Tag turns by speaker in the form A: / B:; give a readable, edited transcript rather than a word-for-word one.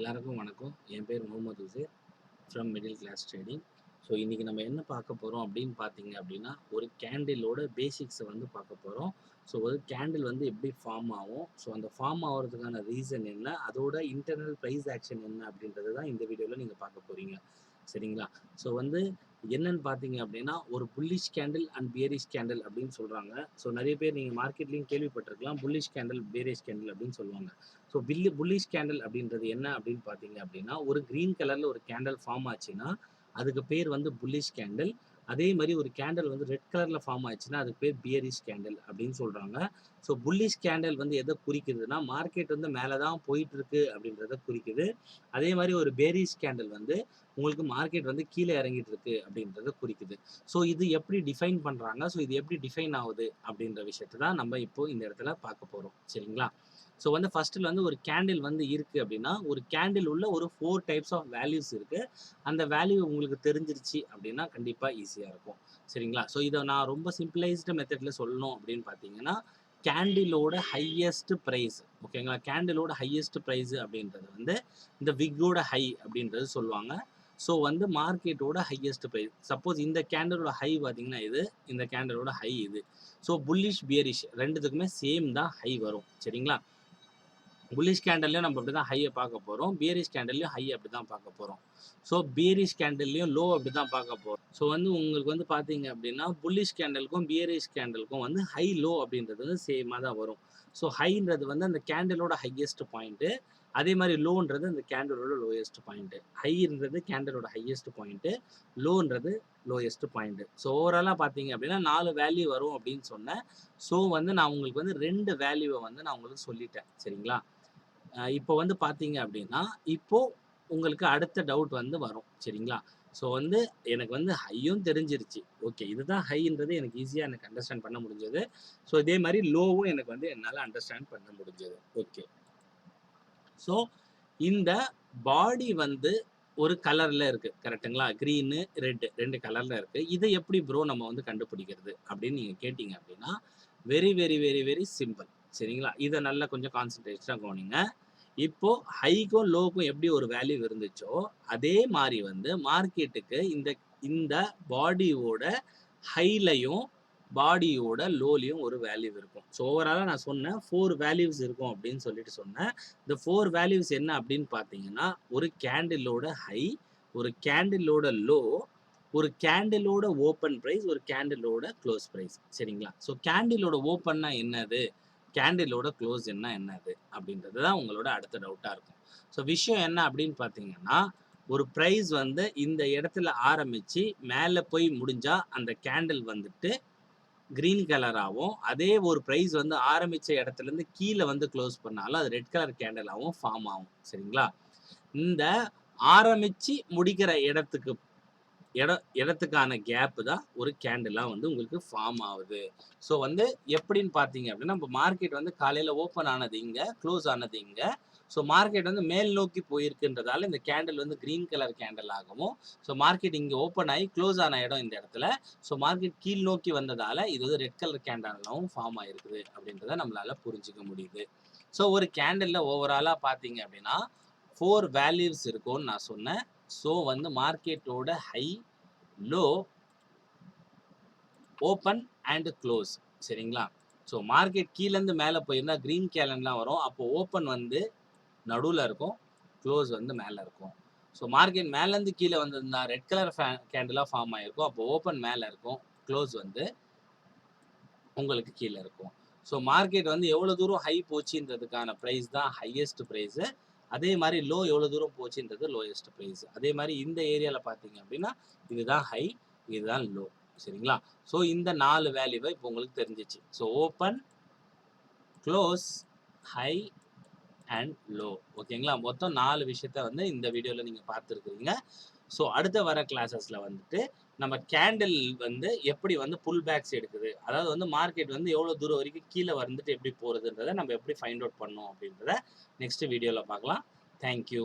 A: எல்லாருக்கும் வணக்கம். என் பேர் Mohammed Uzair from middle class trading. So இன்றைக்கி நம்ம என்ன பார்க்க போகிறோம் அப்படின்னு பார்த்தீங்க அப்படின்னா, ஒரு கேண்டிலோட பேசிக்ஸை வந்து பார்க்க போகிறோம். ஸோ ஒரு கேண்டில் வந்து எப்படி ஃபார்ம் ஆகும், ஸோ அந்த ஃபார்ம் ஆகிறதுக்கான ரீசன் என்ன, அதோட இன்டர்னல் ப்ரைஸ் ஆக்ஷன் என்ன அப்படின்றது தான் இந்த வீடியோவில் நீங்கள் பார்க்க போகிறீங்க. சரிங்களா? ஸோ வந்து என்னன்னு பார்த்தீங்க அப்படின்னா, ஒரு bullish candle and bearish candle அப்படின்னு சொல்கிறாங்க. ஸோ நிறைய பேர் நீங்கள் மார்க்கெட்லேயும் கேள்விப்பட்டிருக்கலாம், புல்லிஷ் கேண்டில் பியரிஷ் கேண்டில் அப்படின்னு சொல்லுவாங்க. ஸோ புல்லிஷ் கேண்டில் அப்படின்றது என்ன அப்படின்னு பார்த்தீங்க அப்படின்னா, ஒரு க்ரீன் கலரில் ஒரு கேண்டில் ஃபார்ம் ஆச்சுன்னா அதுக்கு பேர் வந்து புல்லிஷ் கேண்டில். அதே மாதிரி ஒரு கேண்டில் வந்து ரெட் கலரில் ஃபார்ம் ஆச்சுன்னா அதுக்கு பேர் பியரிஷ் கேண்டில் அப்படின்னு சொல்கிறாங்க. ஸோ புல்லிஷ் கேண்டில் வந்து எதை குறிக்குதுன்னா, மார்க்கெட் வந்து மேலே தான் போயிட்டு இருக்கு அப்படின்றத குறிக்குது. அதே மாதிரி ஒரு பேரிஷ் கேண்டில் வந்து உங்களுக்கு மார்க்கெட் வந்து கீழே இறங்கிட்டு இருக்கு அப்படின்றத குறிக்குது. ஸோ இது எப்படி டிஃபைன் பண்ணுறாங்க, ஸோ இது எப்படி டிஃபைன் ஆகுது அப்படின்ற விஷயத்தை தான் நம்ம இப்போ இந்த இடத்துல பார்க்க போகிறோம். சரிங்களா? ஸோ வந்து ஃபஸ்ட்டில் வந்து ஒரு கேண்டில் வந்து இருக்குது அப்படின்னா, ஒரு கேண்டில் உள்ள ஒரு 4 டைப்ஸ் ஆஃப் வேல்யூஸ் இருக்குது. அந்த வேல்யூ உங்களுக்கு தெரிஞ்சிருச்சு அப்படின்னா கண்டிப்பாக ஈஸியாக இருக்கும். சரிங்களா? ஸோ இதை நான் ரொம்ப சிம்பிளைஸ்டு மெத்தடில் சொல்லணும் அப்படின்னு பார்த்தீங்கன்னா, கேண்டிலோட ஹையஸ்ட் ப்ரைஸ், ஓகேங்களா? கேண்டிலோட ஹையஸ்ட் ப்ரைஸ் அப்படின்றது வந்து இந்த விக்கோட ஹை அப்படின்றது சொல்லுவாங்க. ஸோ வந்து மார்க்கெட்டோட ஹையஸ்ட் ப்ரைஸ். சப்போஸ் இந்த கேண்டிலோட ஹை பார்த்தீங்கன்னா இது, இந்த கேண்டிலோட ஹை இது. ஸோ புல்லிஷ் பியரிஷ் ரெண்டுத்துக்குமே சேம் தான் ஹை வரும். சரிங்களா? புல்லிஷ் கேண்டல்லையும் நம்ம அப்படி தான் ஹையை பார்க்க போகிறோம், பியரிஷ் கேண்டல்லையும் ஹை அப்படி தான் பார்க்க போகிறோம். ஸோ பியரிஷ் கேண்டல்லையும் லோ அப்படி தான் பார்க்க போகிறோம். ஸோ வந்து உங்களுக்கு வந்து பார்த்தீங்க அப்படின்னா, புல்லிஷ் கேண்டலுக்கும் பியரிஷ் கேண்டலுக்கும் வந்து ஹை லோ அப்படின்றது வந்து சேமாக தான் வரும். ஸோ ஹைன்றது வந்து அந்த கேண்டலோட ஹையஸ்ட் பாயிண்ட்டு, அதே மாதிரி லோன்றது அந்த கேண்டலோட லோயஸ்ட் பாயிண்ட்டு. ஹைன்றது கேண்டலோட ஹையஸ்ட் பாயிண்ட்டு, லோன்றது லோயஸ்ட் பாயிண்ட்டு. ஸோ ஓவராலாக பார்த்தீங்க அப்படின்னா 4 வேல்யூ வரும் அப்படின்னு சொன்னேன். ஸோ வந்து நான் உங்களுக்கு வந்து 2 வேல்யூவை வந்து நான் உங்களுக்கு சொல்லிட்டேன். சரிங்களா? இப்போ வந்து பார்த்தீங்க அப்படின்னா, இப்போ உங்களுக்கு அடுத்த டவுட் வந்து வரும். சரிங்களா? ஸோ வந்து எனக்கு வந்து ஹையும் தெரிஞ்சிருச்சு. ஓகே, இதுதான் ஹைன்றது எனக்கு ஈஸியா எனக்கு அண்டர்ஸ்டாண்ட் பண்ண முடிஞ்சது. ஸோ இதே மாரி லோவும் எனக்கு வந்து என்னால அண்டர்ஸ்டாண்ட் பண்ண முடிஞ்சது. ஓகே. ஸோ இந்த பாடி வந்து ஒரு கலர்ல இருக்கு. கரெக்ட்டுங்களா? கிரீனு, ரெட் 2 கலர்ல இருக்கு. இத எப்படி ப்ரோ நம்ம வந்து கண்டுபிடிக்கிறது அப்படின்னு நீங்க கேட்டீங்க அப்படின்னா, very, very, very, very simple. சரிங்களா? இத நல்லா கொஞ்சம் கான்சன்ட்ரேட்டடா கவனிங்க. இப்போ ஹைக்கும் லோக்கும் எப்படி ஒரு வேல்யூ இருந்துச்சோ, அதே மாரி வந்து மார்க்கெட்டுக்கு இந்த இந்த பாடியோட ஹைலயும், பாடியோட லோலயும் ஒரு வேல்யூ இருக்கும். ஸோ ஓவராலா நான் சொன்னேன் 4 வேல்யூஸ் இருக்கும் அப்படின்னு சொல்லிட்டு சொன்னேன். இந்த 4 வேல்யூஸ் என்ன அப்படின்னு பார்த்தீங்கன்னா, ஒரு கேண்டிலோட ஹை, ஒரு கேண்டிலோட லோ, ஒரு கேண்டிலோட ஓப்பன் பிரைஸ், ஒரு கேண்டிலோட க்ளோஸ் பிரைஸ். சரிங்களா? ஸோ கேண்டிலோட ஓப்பன்னா என்னது? கேண்டிலோட க்ளோஸ் என்னது? அப்படின்றது தான் உங்களோட அடுத்த டவுட்டா இருக்கும். ஸோ விஷயம் என்ன அப்படின்னு பார்த்தீங்கன்னா, ஒரு பிரைஸ் வந்து இந்த இடத்துல ஆரம்பிச்சு மேலே போய் முடிஞ்சா அந்த கேண்டில் வந்துட்டு கிரீன் கலராகவும், அதே ஒரு பிரைஸ் வந்து ஆரம்பிச்ச இடத்துலேருந்து கீழே வந்து க்ளோஸ் பண்ணாலும் அது ரெட் கலர் கேண்டிலாகவும் ஃபார்ம் ஆகும். சரிங்களா? இந்த ஆரம்பிச்சு முடிக்கிற இடத்துக்கான கேப் தான் ஒரு கேண்டிலா வந்து உங்களுக்கு ஃபார்ம் ஆகுது. ஸோ வந்து எப்படின்னு பார்த்தீங்க அப்படின்னா, நம்ம மார்க்கெட் வந்து காலையில் ஓப்பன் ஆனது இங்கே, க்ளோஸ் ஆனது இங்கே. ஸோ மார்க்கெட் வந்து மேல் நோக்கி போயிருக்குன்றதால இந்த கேண்டில் வந்து கிரீன் கலர் கேண்டில் ஆகவும், ஸோ மார்க்கெட் இங்கே ஓப்பன் ஆகி க்ளோஸ் ஆன இடம் இந்த இடத்துல. ஸோ மார்க்கெட் கீழ் நோக்கி வந்ததால இது வந்து ரெட் கலர் கேண்டிலாகவும் ஃபார்ம் ஆயிருக்குது அப்படின்றத நம்மளால புரிஞ்சுக்க முடியுது. ஸோ ஒரு கேண்டிலில் ஓவராலாக பார்த்தீங்க அப்படின்னா 4 வேல்யூஸ் இருக்கும்னு நான் சொன்னேன். ஸோ வந்து மார்க்கெட்டோட high, low, open and close. சரிங்களா? ஸோ மார்க்கெட் கீழேருந்து மேலே போயிருந்தா கிரீன் கேலன்லாம் வரும். அப்போ ஓப்பன் வந்து நடுவில் இருக்கும், க்ளோஸ் வந்து மேலே இருக்கும். ஸோ மார்க்கெட் மேலேருந்து கீழே வந்திருந்தா ரெட் கலர் கேண்டிலாக ஃபார்ம் ஆகிருக்கும். அப்போ ஓப்பன் மேலே இருக்கும், க்ளோஸ் வந்து உங்களுக்கு கீழே இருக்கும். ஸோ மார்க்கெட் வந்து எவ்வளோ தூரம் ஹை போச்சுன்றதுக்கான ப்ரைஸ் தான் ஹையஸ்ட் ப்ரைஸு. அதே மாதிரி லோ எவ்வளோ தூரம் போச்சுன்றது லோயஸ்ட் ப்ரைஸ். அதே மாதிரி இந்த ஏரியாவில் பார்த்தீங்க அப்படின்னா இதுதான் ஹை, இதுதான் லோ. சரிங்களா? ஸோ இந்த 4 வேல்யூவை இப்போ உங்களுக்கு தெரிஞ்சிச்சு. So open, close, high and low. ஓகேங்களா? மொத்தம் 4 விஷயத்த வந்து இந்த வீடியோவில் நீங்கள் பார்த்துருக்குறீங்க. ஸோ அடுத்த வர கிளாஸஸில் வந்துட்டு நம்ம கேண்டில் வந்து எப்படி வந்து புல் பேக்ஸ் எடுக்குது, அதாவது வந்து மார்க்கெட் வந்து எவ்வளோ தூரம் வரைக்கும் கீழே வந்துட்டு எப்படி போகிறதுன்றதை நம்ம எப்படி ஃபைண்ட் அவுட் பண்ணோம் அப்படின்றத நெக்ஸ்ட் வீடியோவில் பார்க்கலாம். தேங்க்யூ.